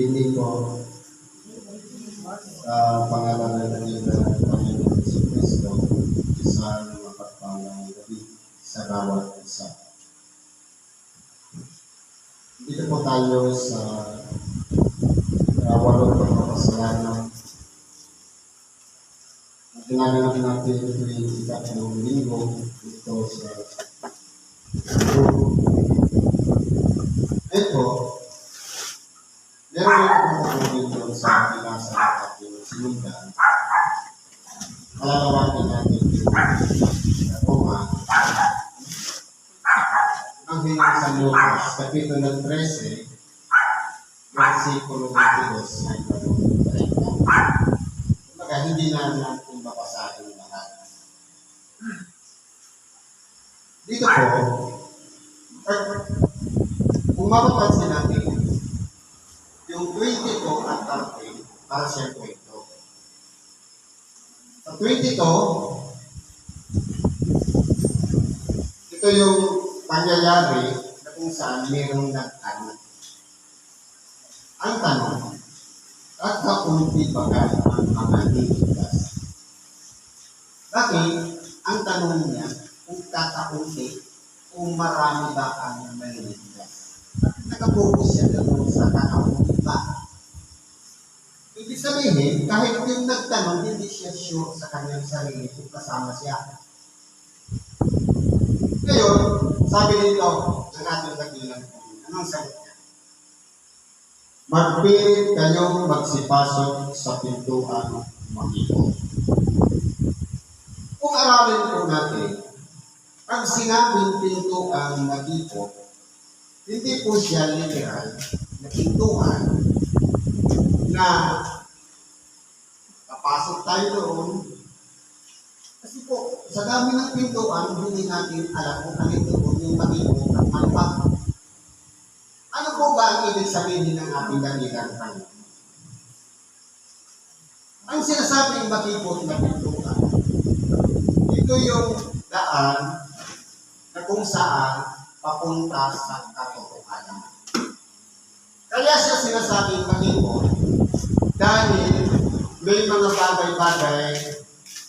Hindi ko sa pangalan ng Panginoon Jesucristo, isang mapagpalang gabi sa bawat isa. Dito po tayo sa walong pagpapasalamat. At ginagawa natin tuwing ikatlong linggo ito sa ito. Meron yung pagkakulit doon sa pinasa ng ating sinundan. Malalawatin natin yung Roma. Ang hilang sa Lucas, Kapitulo 13, versikulo 22 hanggang 30. Kumbaga, hindi na natin mabasahin lahat. Dito po, kung mapapansin natin, yung 22 at 30, para siyang kwento. Sa 22, ito yung pangyayari na kung saan mayroong nagtanong. Ang tanong, at kaunti ba ang mga niligtas? Bakit? Ang tanong niya, kung kakaunti, kung marami ba ang niligtas? Nakapokus siya doon sa kakaunti ba? Ibig sabihin, kahit yung nagtanong, hindi siya sure sa kanyang sarili kung kasama siya. Ngayon, sabi nito, ang ating kagilang, anong sagot niya? Magpilit kayong magsipasok sa pintuan mag-ikot. Kung aralin po natin, pag sinabing pintuan mag-ikot, hindi po siya literal na pintuan na kapasok tayo doon. Kasi po, sa dami ng pintuan, hindi natin alam kung alin doon yung mag-ikot at malpak. Ano po ba ang ibig sabihin ng ating dakilang tanong? Ang sinasabing mag-ikot na pintuan, ito yung daan na kung saan papunta sa katotohanan. Kaya siya sinasabing mag-ikot dahil may mga bagay-bagay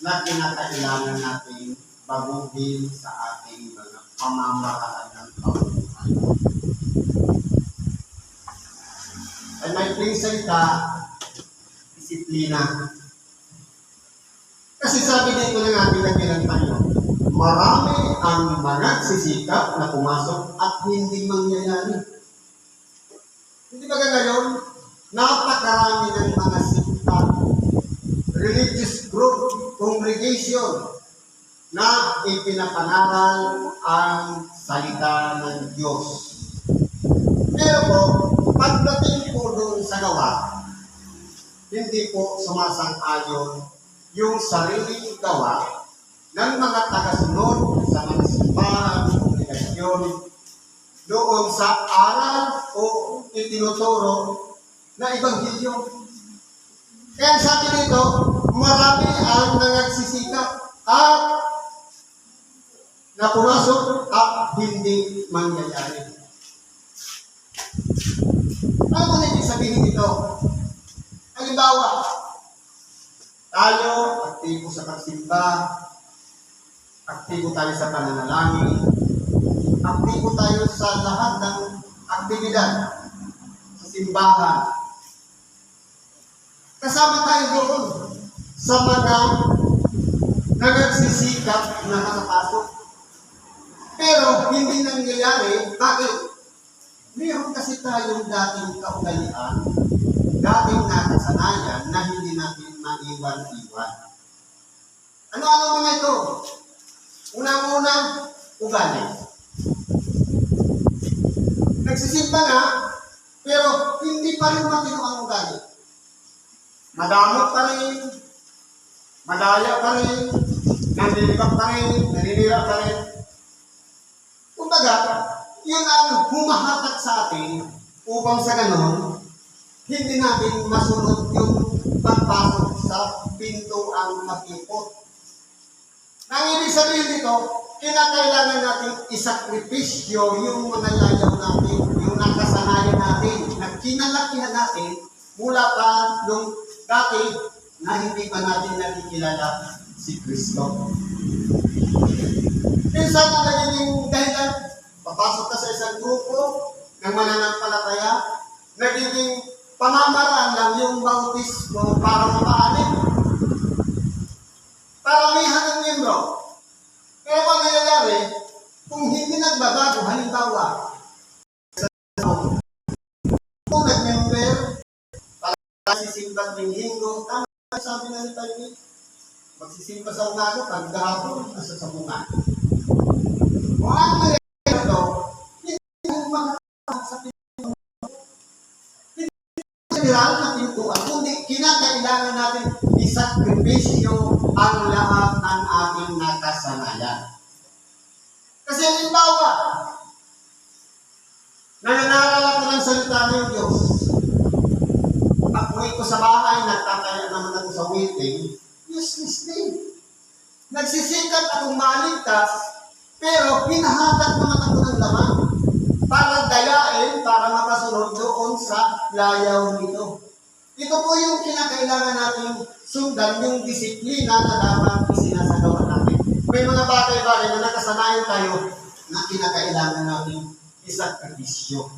na kinakailangan natin baguhin sa ating mga pamamaraan ng katotohanan. Ay may prinsipya, disiplina. Kasi sabi dito ng ating nagilang tayo, marami ang mga sisikap na pumasok at hindi mangyayari. Hindi ba ngayon, napakarami ng mga sisikap, religious group, congregation, na ipinapangaral ang salita ng Diyos. Pero po, pagdating po doon sa gawa, hindi po sumasang-ayon yung sariling gawa ng mga tagasunod sa mga simbahan, komunigasyon, doon sa aral o itinuturo na ebanghelyo. Kaya sabi dito, marami ang nagsisikap at na pumasok at hindi mangyayari. Ano po ibig sabihin dito? Halimbawa, tayo, aktibo sa pagsimba, aktibo tayo sa pananalangin, aktibo tayo sa lahat ng aktibidad sa simbahan. Kasama tayo doon sa mga nagsisikap na nakapasok. Pero hindi nangyayari. Bakit? Meron kasi tayong dating kaugalian, dating nakasanayan na hindi natin maiwan-iwan. Ano-ano mga ito? Unang-una, ugali. Nagsisimba nga, pero hindi pa rin matino ang ugali. Madamot pa rin, madaya pa rin, nanlilibak pa rin, naninira pa rin. sapagkat yun ang humahatak sa atin upang sa ganon, hindi natin masunod yung pagpasok sa pinto ang makipot. Ang ibig sabihin dito, kinakailangan natin isakripisyo yung mga layaw natin, yung nakasanayan natin, na kinalakihan natin mula pa nung dati na hindi pa natin nakikilala si Kristo. Minsan na nagiging dahilan, papasok ka sa isang grupo ng mananampalataya, nagiging pamamaraan lang yung bautismo para mapaanin. Paramihan ng miyembro. Pero kung nangyayari, kung hindi nagbabago, halimbawa, kung nag-member, sisimba ng linggo, tama sabi na ni Tayo, magsisimba sa umaga, pag gahapon, nasa sabungan. Kung ang nangyayari ito, hindi mo sa pintuan na pintuan, kundi kinakailangan natin isakripisyo ang lahat ng ating nakasanayan. Kasi halimbawa, nananaral ako ng salita ng Diyos. Pag-uwi ko sa bahay, nagtataya naman ako sa waiting, useless din. Nagsisikap akong maligtas, pero hinahatak naman ako ng laman para dayain, para makasunod doon sa layaw nito. Ito po yung kinakailangan natin sundan, yung disiplina na dapat isinasagawa natin. May mga bagay-bagay na nakasanayan tayo na kinakailangan natin isakripisyo.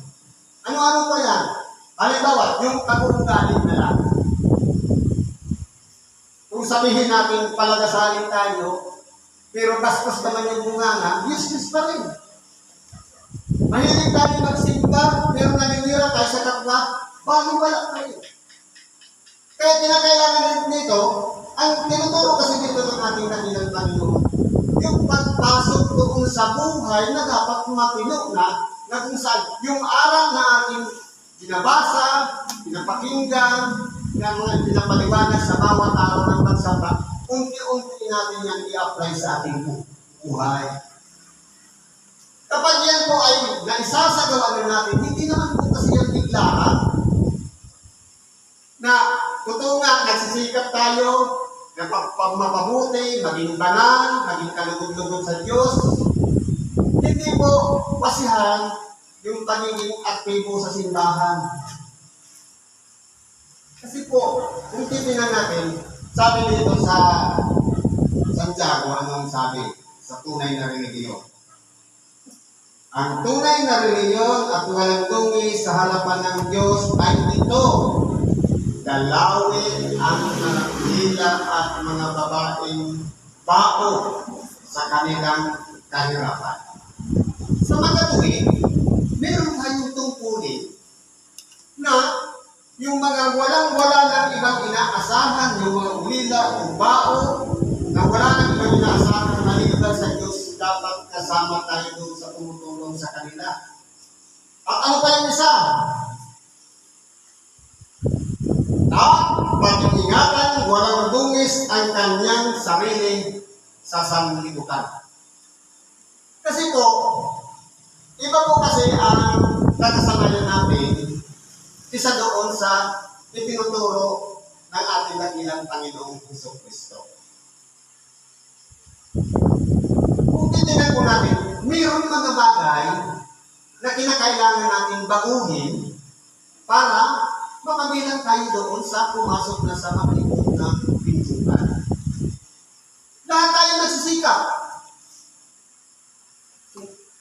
Ano-ano pa yan? Halimbawa, yung pag-uugali na lang. Kung sabihin natin palagasalin tayo, pero bastos naman yung bunganga, useless pa rin. Mahilig tayo magsimba, pero naninira tayo sa kapwa, bago wala tayo. Kaya kinakailangan nito, ang tinuturo kasi dito ng ating kanilang Panginoon, yung pagpasok doon sa buhay na dapat matino na kung saan yung aral na ating binabasa, pinapakinggan, na mga pinapaliwanag sa bawat araw ng pagsamba, unti-unti natin yan i-apply sa ating buhay. Kapag yan po ay naisasagawa na natin, hindi naman po kasi yan biglaan na totoo nga, nagsisikap tayo na mapabuti, maging banal, maging kalugod-lugod sa Diyos. Hindi po pasihan yung pagiging aktibo sa simbahan. Kasi po, kung titignan natin, sabi dito sa Santiago, anong sabi? Sa tunay na religiyon. Ang tunay na religiyon at walang tungi sa harapan ng Diyos ay ito: dalawin ang mga hila at mga babaeng bao sa kanilang kahirapan. Sa mga tuwid, meron tayong tungkulin na yung mga walang-wala ng ibang inaasahan, yung mga ulila o bao, na wala ng ibang inaasahan na maliban sa Diyos, dapat kasama tayo doon sa tumutulong sa kanila. At ano pa yung isa? At pag-ingatan, walang dungis ang kanyang sarili sa sanlibutan. Kasi po, iba po kasi ang nakasanayan natin isa doon sa itinuturo ng ating dakilang Panginoong Jesucristo. Kung titignan po natin, mayroon mga bagay na kinakailangan natin baguhin para makabilang tayo doon sa pumasok na sa makikot na pintuan. Lahat tayo nagsisikap.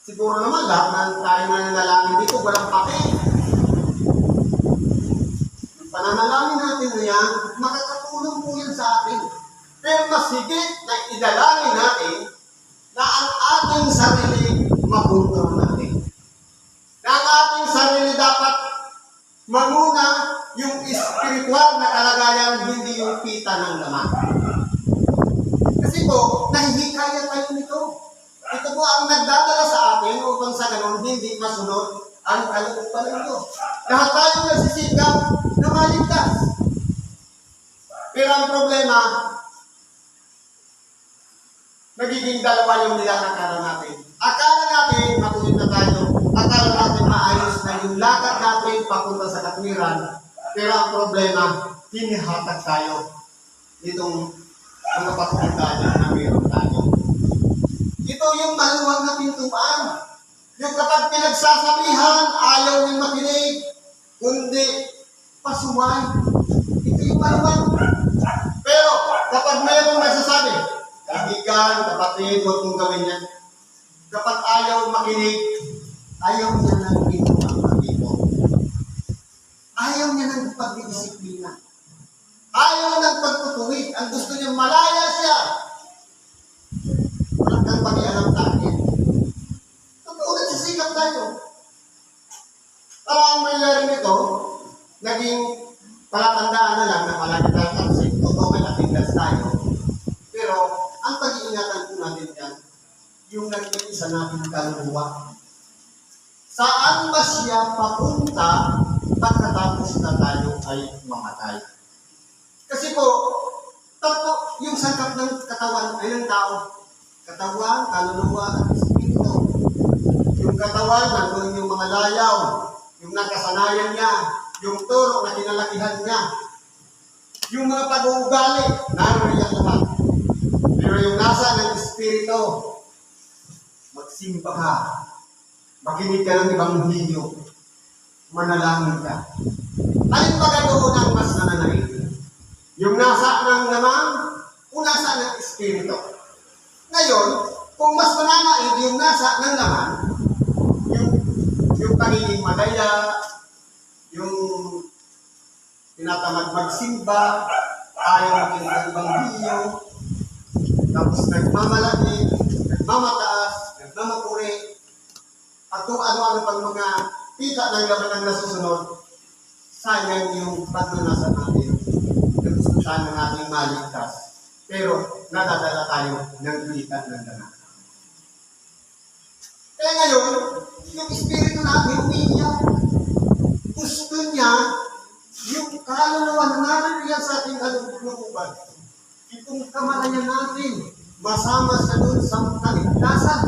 Siguro naman lahat na tayo nananalangin dito, walang pake. Yung pananalangin natin na yan, makakatulong po yan sa atin. Pero mas higit na idalangin natin na ang ating sarili mabuto natin. Na ang ating sarili dapat manguna yung espiritual na kalagayan, hindi yung kita ng laman. Kasi po, nahihikaya tayo nito. Ito po ang nagdadala sa atin upang sa ganon hindi masunod ang kalooban ng Diyos. Lahat tayo nagsisikap na maligtas. Pero ang problema, nagiging dalawa yung nilalakaran natin. Akala natin, matuloy na Pero ang problema, hinihatag tayo nitong mga patutungan na meron tayo. Ito yung maluwag na pintuan. Yung kapag pinagsasabihan, ayaw niyang makinig, kundi pasuway. Ito yung maluwag. Pero kapag mayroong nagsasabi, kaibigan, kapatid, huwag mong gawin yan. Kapag ayaw makinig, ayaw niya ng pintuan dito. Ayaw niya ng pagdidisiplina. Ayaw ng pagtutuwid. Ang gusto niya malaya siya. Walang kang pag-ialam sa akin. Totoo, nagsisikap tayo. Parang ang mayroon nito, naging palatandaan na lang na palagi tayo kasi totoo may natindas tayo. Pero ang pag-iingatan po natin yan, yung naging isa natin kaluluwa. Saan ba siya papunta pagkatapos na tayo ay mamatay? Kasi po, tatlo yung sangkap ng katawan ay ng tao. Katawan, kaluluwa, at espiritu. Yung katawan, nandun yung mga layaw, yung nakasanayan niya, yung turo na kinalakihan niya, yung mga pag-uugali, naroon yan lahat. Pero yung nasa ng espiritu, magsimba ka, makinig ka ng Ebanghelyo, manalangin ka. Alin ba doon ang mas nananalig? Yung nasa ng naman, o nasa ng espiritu. Ngayon, kung mas mananaig yung nasa ng naman, yung pagiging madaya, yung tinatamad magsimba, ayaw makinig ng Ebanghelyo, tapos nagmamalaki, nagmamataas, nagmamakuri, at kung ano-ano pang mga pita ng laman ng nasusunod, sayang yung pagnanasa natin. Gusto sana natin maligtas. Pero nadadala tayo ng pita ng laman. Kaya ngayon, yung espiritu natin umiiyak. Gusto niya yung kaluluwa na narin sa ating kaluluban. Itong kamalayan natin, masama sa doon sa kaligtasan.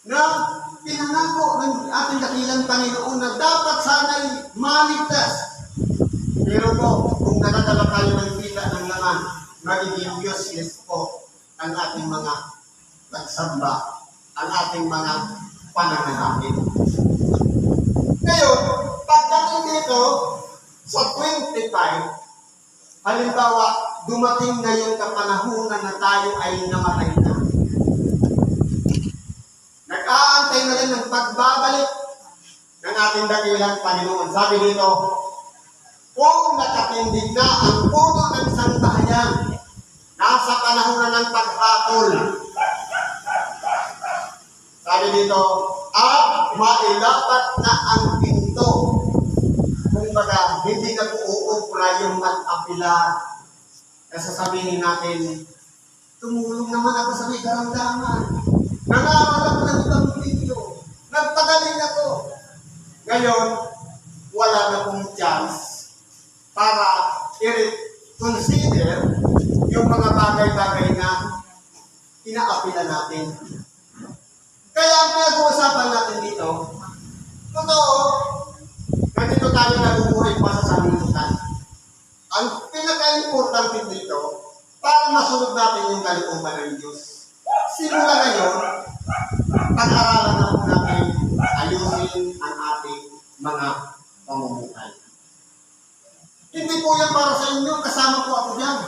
Na pinangako ng ating dakilang Panginoon na dapat sana'y maligtas. Pero po, kung nakadala tayo ng pita ng laman, magiging useless po ang ating mga pagsamba, ang ating mga pananalangin. Ngayon, pagdating dito sa 25, halimbawa, dumating na yung kapanahunan na tayo ay namatay na. Nag-aantay na rin ng pagbabalik ng ating dakilang Panginoon. Sabi dito, kung nakatindig na ang puno ng sangbahayan, nasa panahon na ng paghatol. Sabi dito, at mailapat na ang pinto. Kung baga, hindi na po uupra yung mag-apila. Kasi sabihin natin, tumulong naman ako sa may karamdaman. Nangaral ako ng ibang video. Nagpagaling ako. Ngayon, wala na pong chance para i-consider yung mga bagay-bagay na inaapila natin. Kaya ang pinag-uusapan natin dito, totoo, ganito tayo nabubuhay pa sa sanlibutan. Ang pinaka-importante dito, para masunod natin yung kalooban ng Diyos. Simula ngayon, pag-aralan na po natin ayusin ang ating mga pamumuhay. Hindi po yan para sa inyo, kasama po ako dyan.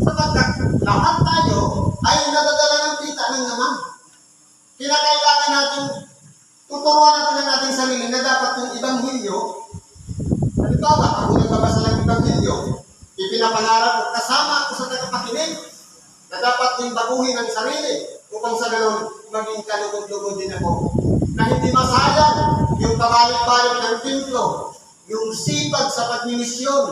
Sapagkat lahat tayo ay nadadala ng kita ng naman. Kinakailangan natin, tuturuan natin ang ating sarili na dapat yung Ebanghelyo, halimbawa, ako nagbabasa ng Ebanghelyo, ipinapangarap ko, kasama ako sa tagapakinig, na dapat din baguhin ang sarili, upang sa ganoon, maging kalugod-lugod din ako, na hindi masayang yung pabalik-balik ng templo, yung sipag sa pagmimisyon,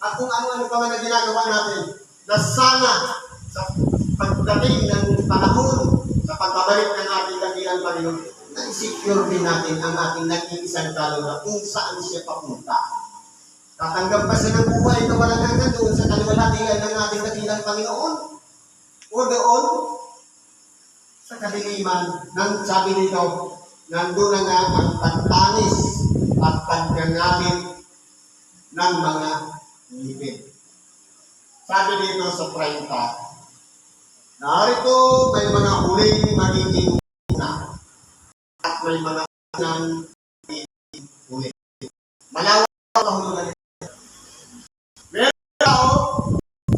at kung ano-ano pa man na ginagawa natin, na sana sa pagdating ng panahon, sa pagbabalik ng ating dakilang Panginoon, na-secure din natin ang ating nag-iisang kaluluwa kung saan siya papunta. Tatanggap pa siya ng buhay na walang hanggan doon sa kaluwalhatian ng ating dakilang Panginoon? O doon sa kadiliman, nang sabi nito, nandun na nga ang pagtanis at paggangamit ng mga ngipin. Sabi dito sa 30, narito may mga huling magiging una at may mga unang magiging huli. Malawak ang kahulugan nito. Meron tao,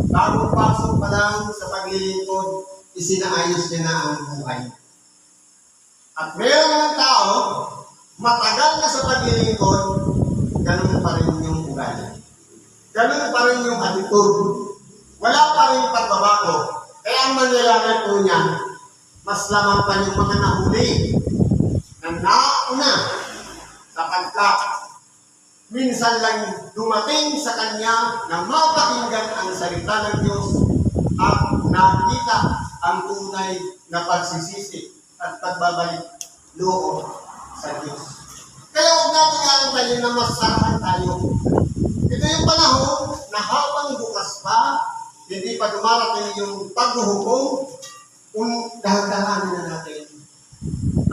bagong pasok pa lang sa paglilingkod, isinaayos niya na ang buhay. At meron ng tao, matagal na sa paglilingkod, ganun pa rin yung ugali. Ganun pa rin yung attitude. Wala pa rin pagbabago. Kaya ang mangyayari po niya, mas lamang pa yung mga nahuli na nauna sapagkat minsan lang dumating sa kanya na mapakinggan ang salita ng Diyos at nakita ang tunay na pagsisisi at pagbabalik loob sa Diyos. Kaya huwag natin tayo na masarahan tayo. Ito yung panahon na habang bukas pa, hindi pa dumarating yung paghuhukom, dahan-dahanin na natin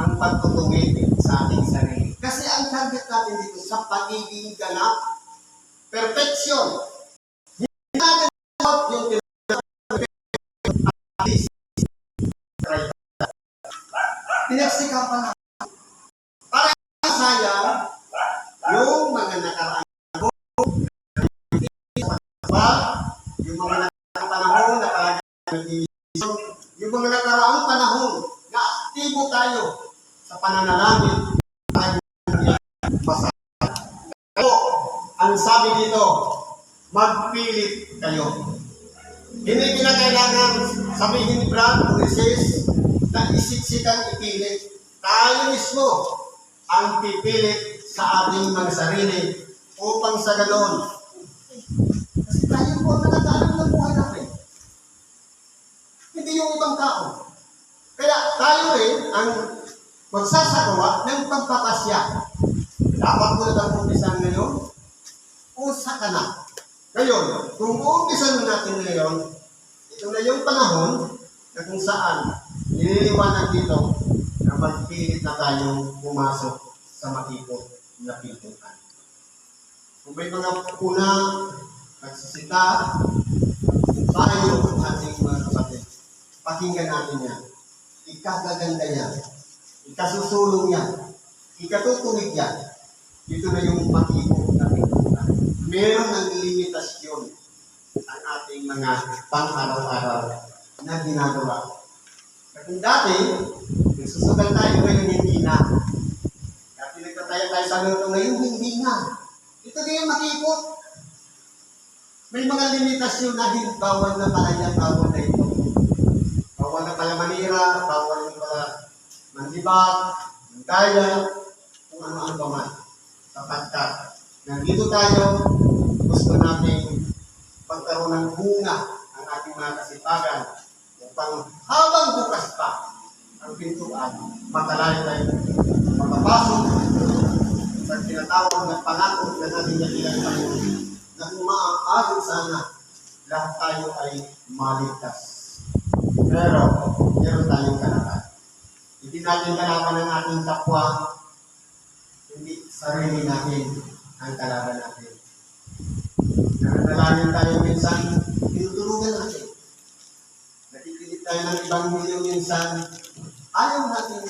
ang pagtutuwid sa ating sarili. Kasi ang target natin dito sa pagiging ganap, perfection. Hindi natin yung pinagsikapan natin. Para sayang yung mga nakaraan yung mga nakaraang panahon na yung mga nakaraang panahon na aktibo tayo sa pananalangin tayo masaya. Pero, ang sabi dito, magpilit kayo. Hindi kinakailangan sabihin ni Brad Moises na isiksikan ipilit. Tayo mismo ang pipilit sa ating mga sarili upang sa ganon. Kasi tayo po ang nakataalam ng buhay natin. Hindi yung ibang tao. Kaya tayo rin ang magsasagawa ng pagpapasya. Dapat mo na ang umpisan ngayon, usa ka na. Ngayon, kung umpisan natin ngayon, ito na yung panahon na kung saan nililiwanag dito na magpilit na tayong pumasok sa makikot na pintuan. Kung may mga unang nagsisita, tayo ang ating mga kapatid. Pakinggan natin yan. Ikagaganda yan. Ikasusulong yan. Ikatutuwid yan. Ito na yung makikot na pintuan. Meron ng limitasyon ang ating mga pang-araw-araw na ginagawa. Kung dati, nagsusugal tayo ngayon hindi na. Dati nagtataya tayo sa luto ngayon hindi na. Ito din yung makikot. May mga limitasyon na bawal na pala yan, bawal na ito. Bawal na pala manira, bawal na pala mandibat, mandaya, kung ano-ano pa man. Sapagkat nandito tayo, gusto natin pagkaroon ng bunga ang ating mga kasipagan upang habang bukas pa ang pintuan, makalayo tayo makapasok sa tinatawag na pangako na natin nakilang tayo na kung maaari sana lahat tayo ay maligtas. Pero, meron tayong kalaban. Hindi natin kalaban ng ating kapwa, hindi sarili natin ang kalaban natin. Nananalangin tayo minsan, tinutulungan natin. Nakikinig tayo ng ibang milyon minsan, ayaw natin